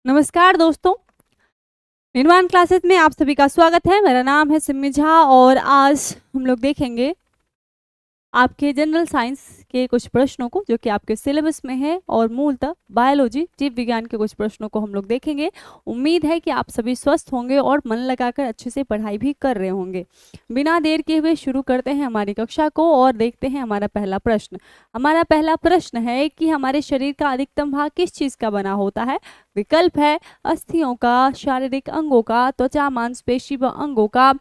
नमस्कार दोस्तों, निर्माण क्लासेस में आप सभी का स्वागत है। मेरा नाम है सिम्मी झा और आज हम लोग देखेंगे आपके जनरल साइंस के कुछ प्रश्नों को जो कि आपके सिलेबस में है और मूलतः बायोलॉजी जीव विज्ञान के कुछ प्रश्नों को हम लोग देखेंगे। उम्मीद है कि आप सभी स्वस्थ होंगे और मन लगाकर अच्छे से पढ़ाई भी कर रहे होंगे। बिना देर किए हुए शुरू करते हैं हमारी कक्षा को और देखते हैं हमारा पहला प्रश्न। हमारा पहला प्रश्न है कि हमारे शरीर का अधिकतम भाग किस चीज़ का बना होता है। विकल्प है अस्थियों का, शारीरिक अंगों का, त्वचा, मांसपेशी व अंगों का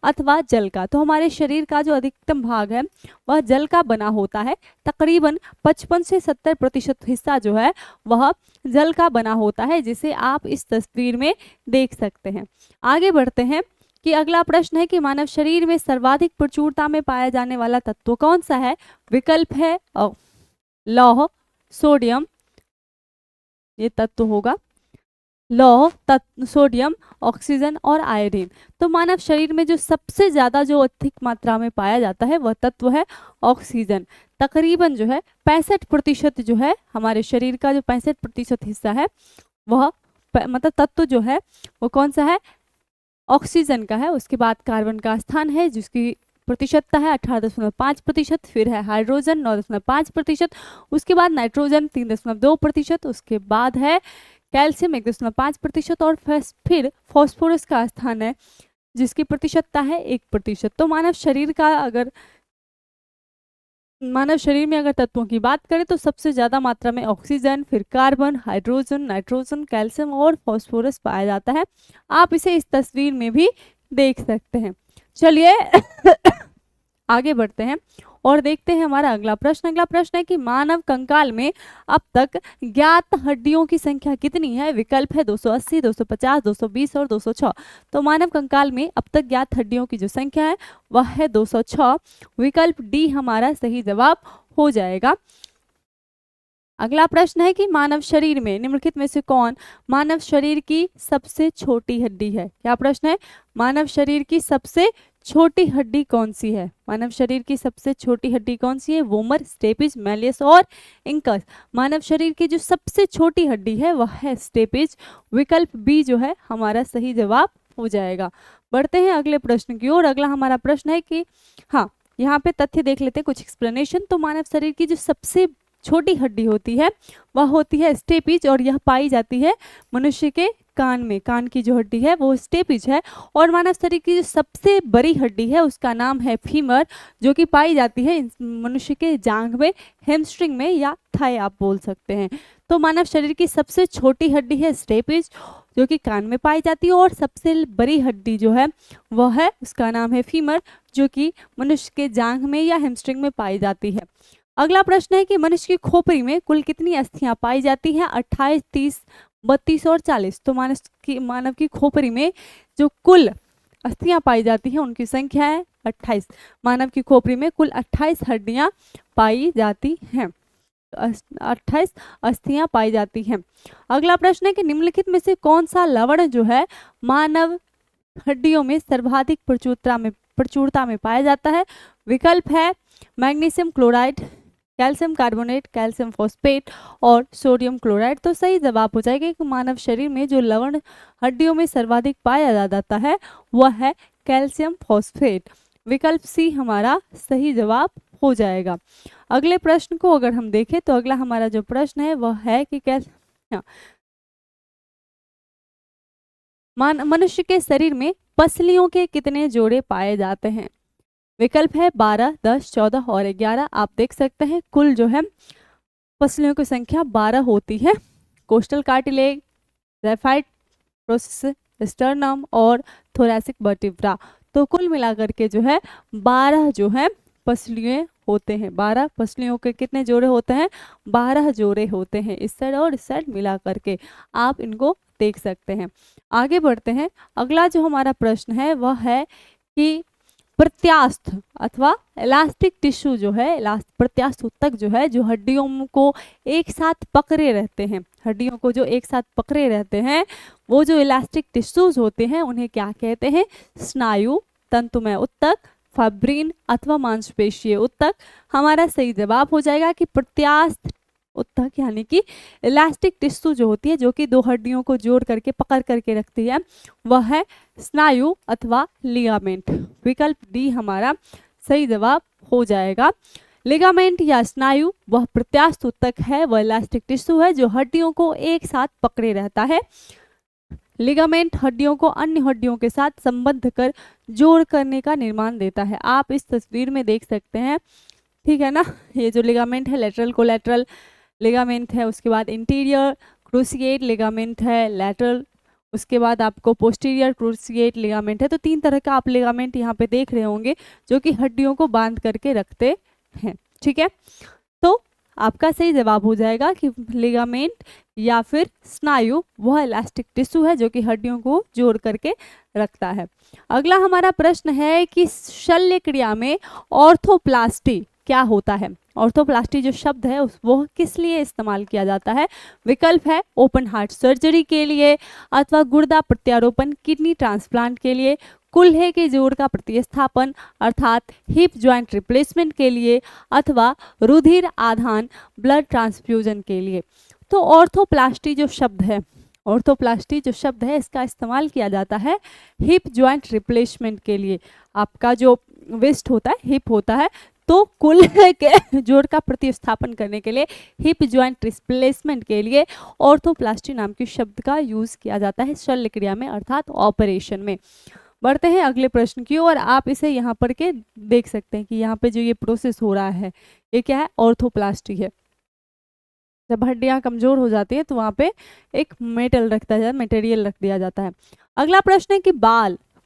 अथवा जल का। तो हमारे शरीर का जो अधिकतम भाग है वह जल का बना होता है। तकरीबन 55 से 70% हिस्सा जो है वह जल का बना होता है, जिसे आप इस तस्वीर में देख सकते हैं। आगे बढ़ते हैं कि अगला प्रश्न है कि मानव शरीर में सर्वाधिक प्रचुरता में पाया जाने वाला तत्व कौन सा है। विकल्प है लौह, सोडियम, ये तत्व होगा लौह, सोडियम, ऑक्सीजन और आयोडीन। तो मानव शरीर में जो सबसे ज़्यादा जो अधिक मात्रा में पाया जाता है वह तत्व है ऑक्सीजन। तकरीबन जो है 65% जो है हमारे शरीर का जो 65% हिस्सा है वह मतलब तत्व जो है वो कौन सा है, ऑक्सीजन का है। उसके बाद कार्बन का स्थान है जिसकी प्रतिशतता है 18.5%, फिर है हाइड्रोजन 9.5%, उसके बाद नाइट्रोजन 3.2%, उसके बाद है कैल्शियम 1.5% और फिर फॉस्फोरस का स्थान है जिसकी प्रतिशतता है 1%। तो मानव शरीर में अगर तत्वों की बात करें तो सबसे ज्यादा मात्रा में ऑक्सीजन, फिर कार्बन, हाइड्रोजन, नाइट्रोजन, कैल्शियम और फॉस्फोरस पाया जाता है। आप इसे इस तस्वीर में भी देख सकते हैं। चलिए आगे बढ़ते हैं और देखते हैं हमारा अगला प्रश्न। अगला प्रश्न है कि मानव कंकाल में अब तक ज्ञात हड्डियों की संख्या कितनी है। विकल्प है 280, 250, 220 और 206। तो मानव कंकाल में अब तक ज्ञात हड्डियों की जो संख्या है वह है 206। विकल्प डी हमारा सही जवाब हो जाएगा। अगला प्रश्न है कि मानव शरीर में निम्नलिखित में से कौन मानव शरीर की सबसे छोटी हड्डी है। क्या प्रश्न है, मानव शरीर की सबसे छोटी हड्डी कौन सी है। मानव शरीर की सबसे छोटी हड्डी कौन सी है। वोमर, स्टेपिज, मैलियस और इंकस। मानव शरीर की जो सबसे छोटी हड्डी है वह है स्टेपिज। विकल्प बी जो है हमारा सही जवाब हो जाएगा। बढ़ते हैं अगले प्रश्न की ओर। अगला हमारा प्रश्न है कि हाँ, यहाँ पे तथ्य देख लेते हैं, कुछ एक्सप्लेनेशन। तो मानव शरीर की जो सबसे छोटी हड्डी होती है वह होती है स्टेपिज और यह पाई जाती है मनुष्य के कान में। कान की जो हड्डी है वो स्टेपिज है। और मानव शरीर की जो सबसे बड़ी हड्डी है उसका नाम है फीमर, जो कि पाई जाती है मनुष्य के जांघ में, हैमस्ट्रिंग में या थाई आप बोल सकते हैं। तो मानव शरीर की सबसे छोटी हड्डी है स्टेपिज जो कि कान में पाई जाती है, और सबसे बड़ी हड्डी जो है वह है उसका नाम है फीमर जो कि मनुष्य के जांघ में या हैमस्ट्रिंग में पाई जाती है। अगला प्रश्न है कि मनुष्य की खोपड़ी में कुल कितनी अस्थियां पाई जाती हैं। 28, 30, 32 और 40। तो मानव की खोपड़ी में जो कुल अस्थियां पाई जाती हैं उनकी संख्या है 28। मानव की खोपड़ी में कुल 28 हड्डियां पाई जाती हैं, 28 अस्थियां पाई जाती हैं। अगला प्रश्न है कि निम्नलिखित में से कौन सा लवण जो है मानव हड्डियों में सर्वाधिक प्रचुरता में पाया जाता है। विकल्प है magnesium chloride, calcium carbonate, calcium phosphate और सोडियम क्लोराइड। तो सही जवाब हो जाएगा कि मानव शरीर में जो लवण हड्डियों में सर्वाधिक पाया जाता है वह है कैल्शियम फॉस्फेट। विकल्प सी हमारा सही जवाब हो जाएगा। अगले प्रश्न को अगर हम देखें तो अगला हमारा जो प्रश्न है वह है कि मनुष्य के शरीर में पसलियों के कितने जोड़े पाए जाते हैं। विकल्प है 12, 10, 14 और 11। आप देख सकते हैं कुल जो है पसलियों की संख्या 12 होती है। Costal cartilage, graphite process, sternum और थोरैसिक वर्टिब्रा। तो कुल मिलाकर के जो है 12 जो है पसलियां होते हैं। 12 पसलियों के कितने जोड़े होते हैं, 12 जोड़े होते हैं। इस साइड और इस साइड मिला करके आप इनको देख सकते हैं। आगे बढ़ते हैं। अगला जो हमारा प्रश्न है वह है कि प्रत्यास्थ अथवा इलास्टिक टिश्यू जो है, प्रत्यास्थ ऊतक जो है, जो हड्डियों को एक साथ पकड़े रहते हैं, हड्डियों को जो एक साथ पकड़े रहते हैं वो जो इलास्टिक टिश्यूज होते हैं उन्हें क्या कहते हैं। स्नायु, तंतुमय ऊतक, फाइब्रिन अथवा मांसपेशीय ऊतक। हमारा सही जवाब हो जाएगा कि प्रत्यास्थ उत्तक यानी कि इलास्टिक टिश्यू जो होती है, जो कि दो हड्डियों को जोड़ करके पकड़ करके रखती है, वह है स्नायु अथवा लिगामेंट। विकल्प डी हमारा सही जवाब हो जाएगा। लिगामेंट या स्नायु वह प्रत्यास्थ उत्तक है, वह इलास्टिक टिश्यू है जो हड्डियों को एक साथ पकड़े रहता है। लिगामेंट हड्डियों को अन्य हड्डियों के साथ संबद्ध कर जोड़ करने का निर्माण देता है। आप इस तस्वीर में देख सकते हैं, ठीक है ना, ये जो लिगामेंट है लेटरल कोलैटरल लिगामेंट है, उसके बाद इंटीरियर क्रूसिएट लिगामेंट है लैटरल, उसके बाद आपको पोस्टीरियर क्रूसिएट लिगामेंट है। तो तीन तरह का आप लिगामेंट यहाँ पे देख रहे होंगे जो कि हड्डियों को बांध करके रखते हैं, ठीक है। तो आपका सही जवाब हो जाएगा कि लिगामेंट या फिर स्नायु वह इलास्टिक टिश्यू है जो कि हड्डियों को जोड़ करके रखता है। अगला हमारा प्रश्न है कि शल्य क्रिया में ऑर्थोप्लास्टी क्या होता है। ऑर्थोप्लास्टी जो शब्द है वो किस लिए इस्तेमाल किया जाता है। विकल्प है ओपन हार्ट सर्जरी के लिए, अथवा गुर्दा प्रत्यारोपण किडनी ट्रांसप्लांट के लिए, कुल्हे के जोड़ का प्रतिस्थापन अर्थात हिप जॉइंट रिप्लेसमेंट के लिए, अथवा रुधिर आधान ब्लड ट्रांसफ्यूजन के लिए। तो ऑर्थोप्लास्टी जो शब्द है, ऑर्थोप्लास्टी जो शब्द है इसका इस्तेमाल किया जाता है हिप जॉइंट रिप्लेसमेंट के लिए। आपका जो वेस्ट होता है, हिप होता है, तो कुल्हे के जोड़ का प्रतिस्थापन करने के लिए, हिप जॉइंट रिप्लेसमेंट के लिए ऑर्थोप्लास्टी नाम के शब्द का यूज किया जाता है शल्य क्रिया में अर्थात ऑपरेशन में। बढ़ते हैं अगले प्रश्न की ओर। आप इसे यहाँ पर के देख सकते हैं कि यहाँ पे जो ये प्रोसेस हो रहा है ये क्या है, ऑर्थोप्लास्टी है। जब हड्डियां कमजोर हो जाती है तो वहाँ पे एक मेटल रखता है, मटेरियल रख दिया जाता है। अगला प्रश्न है कि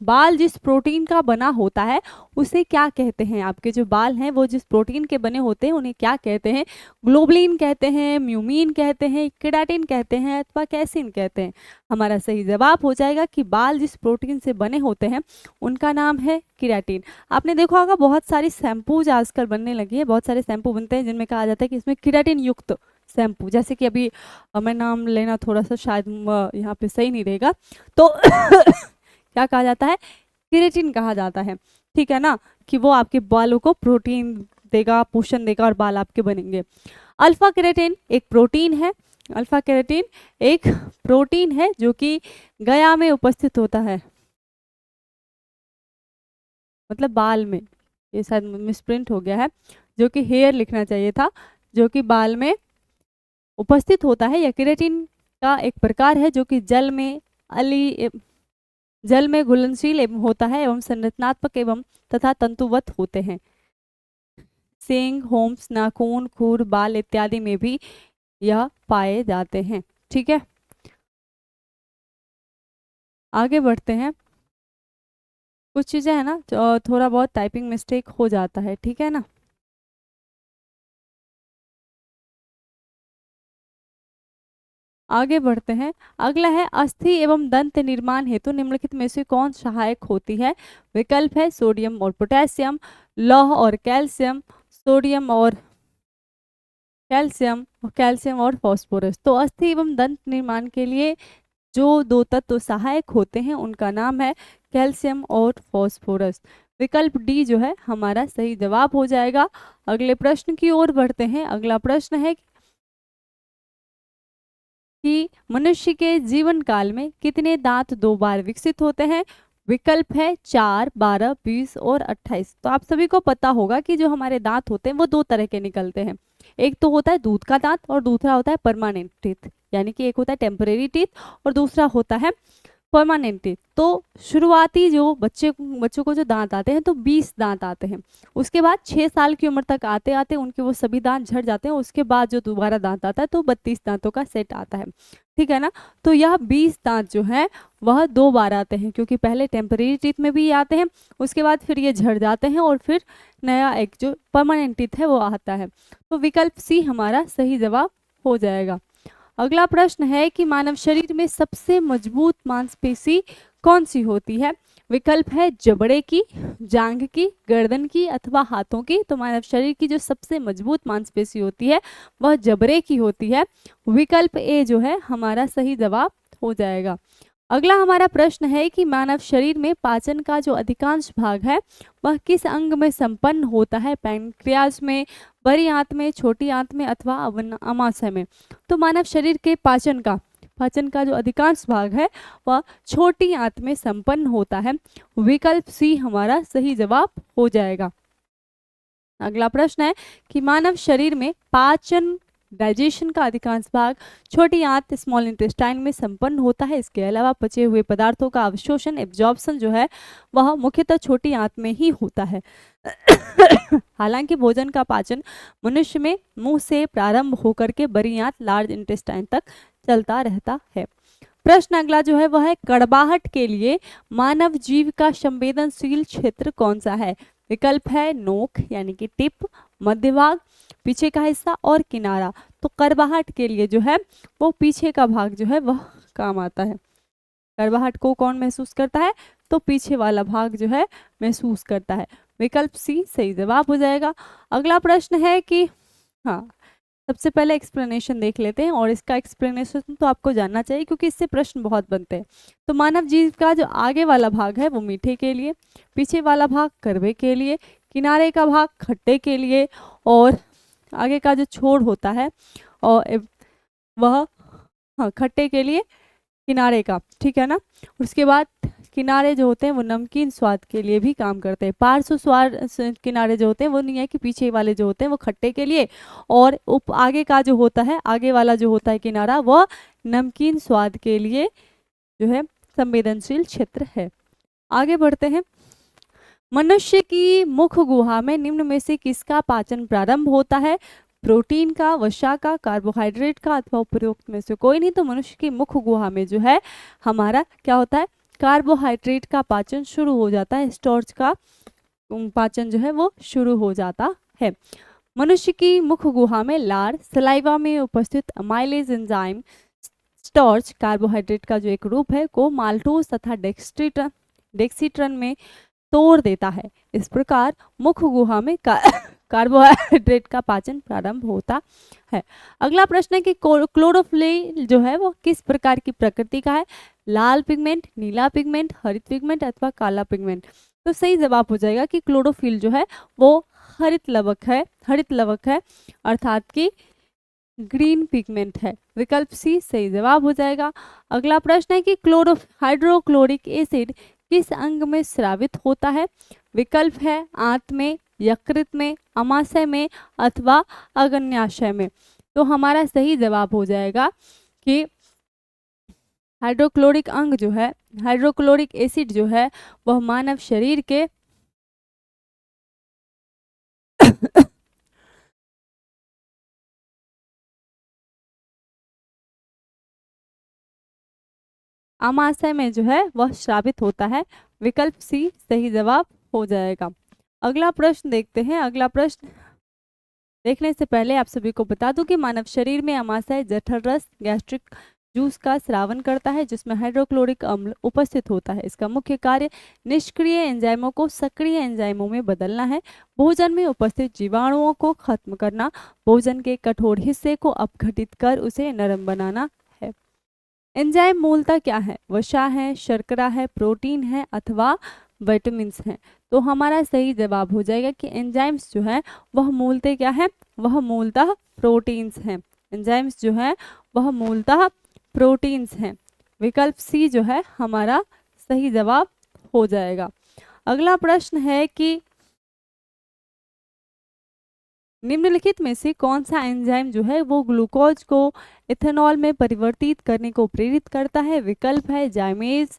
बाल जिस प्रोटीन का बना होता है उसे क्या कहते हैं। आपके जो बाल हैं वो जिस प्रोटीन के बने होते हैं उन्हें क्या कहते हैं। ग्लोबुलिन कहते हैं, म्यूमिन कहते हैं, केराटिन कहते हैं, अथवा कैसिन कहते हैं। हमारा सही जवाब हो जाएगा कि बाल जिस प्रोटीन से बने होते हैं उनका नाम है केराटिन। आपने देखा होगा बहुत सारी शैम्पूज आजकल बनने लगी है, बहुत सारे शैम्पू बनते हैं जिनमें कहा जाता है कि इसमें केराटिन युक्त शैम्पू, जैसे कि अभी मैं नाम लेना थोड़ा सा शायद यहाँ पे सही नहीं रहेगा, तो क्या कहा जाता है, केराटिन कहा जाता है, ठीक है ना, कि वो आपके बालों को प्रोटीन देगा, पोषण देगा और बाल आपके बनेंगे। अल्फा केराटिन एक प्रोटीन है, अल्फा केराटिन एक प्रोटीन है जो कि गया में उपस्थित होता है, मतलब बाल में, ये शायद मिसप्रिंट हो गया है, जो कि हेयर लिखना चाहिए था, जो कि बाल में उपस्थित होता है। यह केराटिन का एक प्रकार है जो कि जल में घुलनशील एवं होता है एवं संरचनात्मक एवं तथा तंतुवत होते हैं। सींग, होम्स, नाखून, खुर, बाल इत्यादि में भी यह पाए जाते हैं, ठीक है। आगे बढ़ते हैं। कुछ चीजें है ना थोड़ा बहुत टाइपिंग मिस्टेक हो जाता है, ठीक है ना। आगे बढ़ते हैं। अगला है अस्थि एवं दंत निर्माण हेतु निम्नलिखित में से कौन सहायक होती है। विकल्प है सोडियम और पोटेशियम, लौह और कैल्शियम, सोडियम और कैल्शियम और फास्फोरस। तो अस्थि एवं दंत निर्माण के लिए जो दो तत्व सहायक होते हैं उनका नाम है कैल्शियम और फास्फोरस। विकल्प डी जो है हमारा सही जवाब हो जाएगा। अगले प्रश्न की ओर बढ़ते हैं। अगला प्रश्न है कि मनुष्य के जीवन काल में कितने दांत 2 बार विकसित होते हैं। विकल्प है 4, 12, 20 और 28। तो आप सभी को पता होगा कि जो हमारे दांत होते हैं वो 2 तरह के निकलते हैं। एक तो होता है दूध का दांत और दूसरा होता है परमानेंट टीथ, यानी कि एक होता है टेम्परेरी टीथ और दूसरा होता है परमानेंट टीथ। तो शुरुआती जो बच्चों को जो दांत आते हैं तो 20 दांत आते हैं। उसके बाद 6 साल की उम्र तक आते आते उनके वो सभी दांत झड़ जाते हैं। उसके बाद जो दोबारा दांत आता है तो 32 दांतों का सेट आता है, ठीक है ना। तो यह 20 दांत जो है वह 2 बार आते हैं, क्योंकि पहले टेम्परेरी टीथ में भी आते हैं, उसके बाद फिर ये झड़ जाते हैं और फिर नया एक जो परमानेंट टीथ है वो आता है। तो विकल्प सी हमारा सही जवाब हो जाएगा। अगला प्रश्न है कि मानव शरीर में सबसे मजबूत मांसपेशी कौन सी होती है। विकल्प है जबड़े की, जांघ की, गर्दन की अथवा हाथों की। तो मानव शरीर की जो सबसे मजबूत मांसपेशी होती है वह जबड़े की होती है। विकल्प ए जो है हमारा सही जवाब हो जाएगा। अगला हमारा प्रश्न है कि मानव शरीर में पाचन का जो अधिकांश भाग है वह किस अंग में संपन्न होता है? पैंक्रियाज में, बड़ी आंत में, छोटी आंत में अथवा अमाशय में? तो मानव शरीर के पाचन का जो अधिकांश भाग है वह छोटी आंत में संपन्न होता है। विकल्प सी हमारा सही जवाब हो जाएगा। अगला प्रश्न है कि मानव शरीर में पाचन डाइजेशन का अधिकांश भाग छोटी आंत स्मॉल इंटेस्टाइन में संपन्न होता है। इसके अलावा पचे हुए पदार्थों का अवशोषण एब्जॉर्प्शन जो है वह मुख्यतः छोटी आंत में ही होता है। हालांकि भोजन का पाचन मनुष्य में मुंह से प्रारंभ होकर के बड़ी आंत लार्ज इंटेस्टाइन तक चलता रहता है। प्रश्न अगला जो है वह है कड़वाहट के लिए मानव जीव का संवेदनशील क्षेत्र कौन सा है? विकल्प है नोक यानी कि टिप, मध्य भाग, पीछे का हिस्सा और किनारा। तो कड़वाहट के लिए जो है वो पीछे का भाग जो है वह काम आता है। कड़वाहट को कौन महसूस करता है? तो पीछे वाला भाग जो है महसूस करता है। विकल्प सी सही जवाब हो जाएगा। अगला प्रश्न है कि हाँ, सबसे पहले एक्सप्लेनेशन देख लेते हैं और इसका एक्सप्लेनेशन तो आपको जानना चाहिए क्योंकि इससे प्रश्न बहुत बनते हैं। तो मानव जीव का जो आगे वाला भाग है वो मीठे के लिए, पीछे वाला भाग कड़वे के लिए, किनारे का भाग खट्टे के लिए और आगे का जो छोड़ होता है और वह खट्टे के लिए, किनारे का, ठीक है ना। उसके बाद किनारे जो होते हैं वो नमकीन स्वाद के लिए भी काम करते हैं। पार्श्व स्वाद किनारे जो होते हैं वो नहीं है कि पीछे वाले जो होते हैं वो खट्टे के लिए और आगे का जो होता है, आगे वाला जो होता है किनारा, वह नमकीन स्वाद के लिए जो है संवेदनशील क्षेत्र है। आगे बढ़ते हैं। मनुष्य की मुख गुहा में निम्न में से किसका पाचन प्रारंभ होता है? प्रोटीन का, वसा का, कार्बोहाइड्रेट का अथवा उपरोक्त में से कोई नहीं। तो मनुष्य की मुख गुहा में जो है हमारा क्या होता है? कार्बोहाइड्रेट का पाचन शुरू हो जाता है, स्टार्च का पाचन जो है वो शुरू हो जाता है। मनुष्य की मुख गुहा में लार, सलाइवा में उपस्थित अमाइलेज एंजाइम स्टार्च कार्बोहाइड्रेट का जो एक रूप है को माल्टोज तथा डेक्सीट्रन में तोड़ देता है। इस प्रकार मुख गुहा में कार्बोहाइड्रेट का पाचन प्रारंभ होता है। अगला प्रश्न है कि क्लोरोफिल जो है वो किस प्रकार की प्रकृति का है? लाल पिगमेंट, नीला पिगमेंट, हरित पिगमेंट अथवा काला पिगमेंट? तो सही जवाब हो जाएगा कि क्लोरोफिल जो है वो हरित लवक है अर्थात कि ग्रीन पिगमेंट है। विकल्प सी सही जवाब हो जाएगा। अगला प्रश्न है कि हाइड्रोक्लोरिक एसिड किस अंग में स्रावित होता है? विकल्प है आंत में, यकृत में, अमाशय में अथवा अग्न्याशय में। तो हमारा सही जवाब हो जाएगा कि हाइड्रोक्लोरिक अंग जो है, हाइड्रोक्लोरिक एसिड जो है वह मानव शरीर के अमाशय में जो है वह स्रावित होता है। विकल्प सी सही जवाब हो जाएगा। अगला प्रश्न देखते हैं। अगला प्रश्न देखने से पहले आप सभी को बता दूं कि मानव शरीर में अमाशय जठर रस गैस्ट्रिक जूस का स्रावन करता है जिसमें हाइड्रोक्लोरिक अम्ल उपस्थित होता है। इसका मुख्य कार्य निष्क्रिय एंजाइमों को सक्रिय एंजाइमों में बदलना है, भोजन में उपस्थित जीवाणुओं को खत्म करना, भोजन के कठोर हिस्से को अपघटित कर उसे नरम बनाना है। एंजाइम मूलतः क्या है? वसा है, शर्करा है, प्रोटीन है अथवा विटामिन्स हैं। तो हमारा सही जवाब हो जाएगा कि एंजाइम्स जो है वह मूलतः क्या है? वह मूलतः प्रोटीन्स हैं। एंजाइम्स जो है वह मूलतः प्रोटीन्स हैं। विकल्प सी जो है हमारा सही जवाब हो जाएगा। अगला प्रश्न है कि निम्नलिखित में से कौन सा एंजाइम जो है वो ग्लूकोज को इथेनॉल में परिवर्तित करने को प्रेरित करता है? विकल्प है जाइमेज,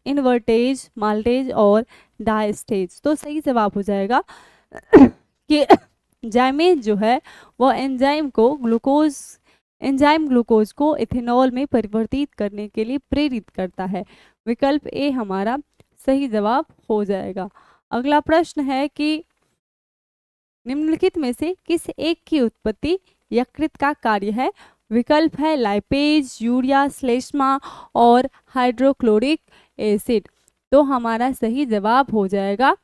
इन्वर्टेज, माल्टेज और डायस्टेज। तो सही जवाब हो जाएगा कि जाइमेज जो है वो एंजाइम ग्लूकोज को इथेनॉल में परिवर्तित करने के लिए प्रेरित करता है। विकल्प ए हमारा सही जवाब हो जाएगा। अगला प्रश्न है कि निम्नलिखित में से किस एक की उत्पत्ति यकृत का कार्य है? विकल्प है लाइपेज, यूरिया, श्लेष्मा और हाइड्रोक्लोरिक एसिड। तो हमारा सही जवाब हो जाएगा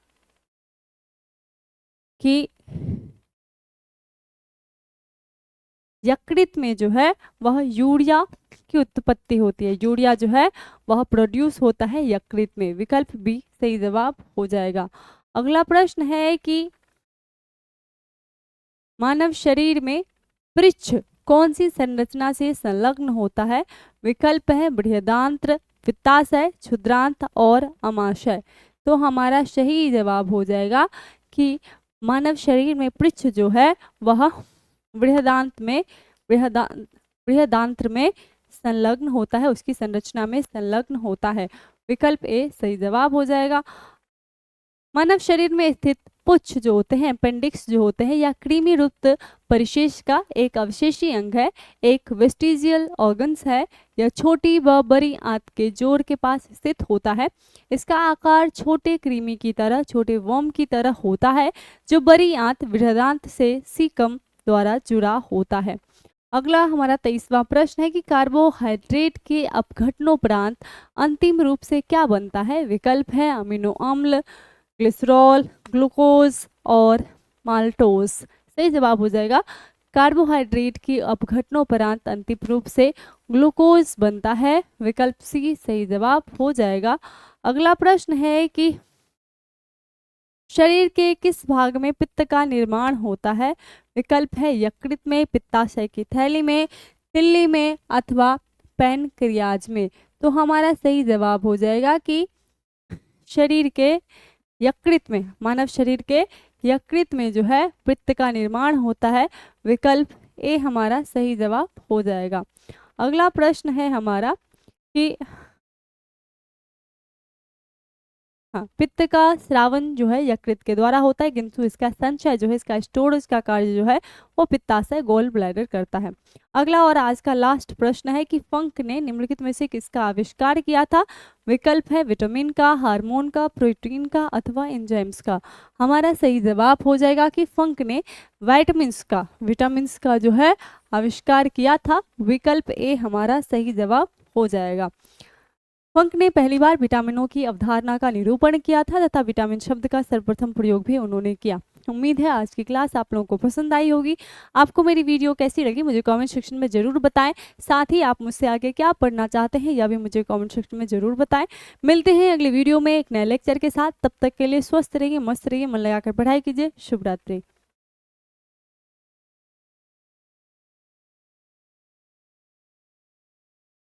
कि यकृत में जो है वह यूरिया की उत्पत्ति होती है। यूरिया जो है वह प्रोड्यूस होता है यकृत में। विकल्प बी सही जवाब हो जाएगा। अगला प्रश्न है कि मानव शरीर में पृच्छ कौन सी संरचना से संलग्न होता है? विकल्प है बृहदांत्र, पित्ताशय, क्षुद्रांत और अमाशय। तो हमारा सही जवाब हो जाएगा कि मानव शरीर में पृच्छ जो है वह बृहदांत्र में संलग्न होता है, उसकी संरचना में संलग्न होता है। विकल्प ए सही जवाब हो जाएगा। मानव शरीर में स्थित पुच्छ जो होते हैं, अपेंडिक्स जो होते हैं, या कृमि रुप्त परिशेष का एक अवशेषी अंग है, एक वेस्टिजियल ऑर्गन्स है, यह छोटी व बड़ी आंत के जोड़ के पास स्थित होता है। इसका आकार छोटे कृमि की तरह, छोटे वर्म की तरह होता है, जो बड़ी आंत बृहदांत से सीकम द्वारा जुड़ा होता है। अगला हमारा 23वां प्रश्न है कि कार्बोहाइड्रेट के अपघटनोपरांत अंतिम रूप से क्या बनता है? विकल्प है अमीनो अम्ल, ग्लिसरॉल, ग्लूकोज और माल्टोज। सही जवाब हो जाएगा कार्बोहाइड्रेट की अपघटनोपरांत अंतिम रूप से ग्लूकोज बनता है। विकल्प सी सही जवाब हो जाएगा। अगला प्रश्न है कि शरीर के किस भाग में पित्त का निर्माण होता है? विकल्प है यकृत में, पित्ताशय की थैली में, तिल्ली में अथवा पैनक्रियाज में। तो हमारा सही जवाब हो जाएगा कि शरीर के यकृत में, मानव शरीर के यकृत में जो है पित्त का निर्माण होता है। विकल्प ए हमारा सही जवाब हो जाएगा। अगला प्रश्न है हमारा कि हाँ, पित्त का स्रावन जो है यकृत के द्वारा होता है, किंतु इसका संचय जो है, इसका स्टोरेज का कार्य जो है वो पित्ताशय गोल ब्लैडर करता है। अगला और आज का लास्ट प्रश्न है कि फंक ने निम्नलिखित में से किसका आविष्कार किया था? विकल्प है विटामिन का, हार्मोन का, प्रोटीन का अथवा एंजाइम्स का। हमारा सही जवाब हो जाएगा कि फंक ने विटामिन्स का जो है आविष्कार किया था। विकल्प ए हमारा सही जवाब हो जाएगा। फंक ने पहली बार विटामिनों की अवधारणा का निरूपण किया था तथा विटामिन शब्द का सर्वप्रथम प्रयोग भी उन्होंने किया। उम्मीद है आज की क्लास आप लोगों को पसंद आई होगी। आपको मेरी वीडियो कैसी लगी मुझे कमेंट सेक्शन में जरूर बताएं। साथ ही आप मुझसे आगे क्या पढ़ना चाहते हैं यह भी मुझे कमेंट सेक्शन में जरूर बताएं। मिलते हैं अगली वीडियो में एक नए लेक्चर के साथ। तब तक के लिए स्वस्थ रहिए, मस्त रहिए, मन लगाकर पढ़ाई कीजिए। शुभ रात्रि।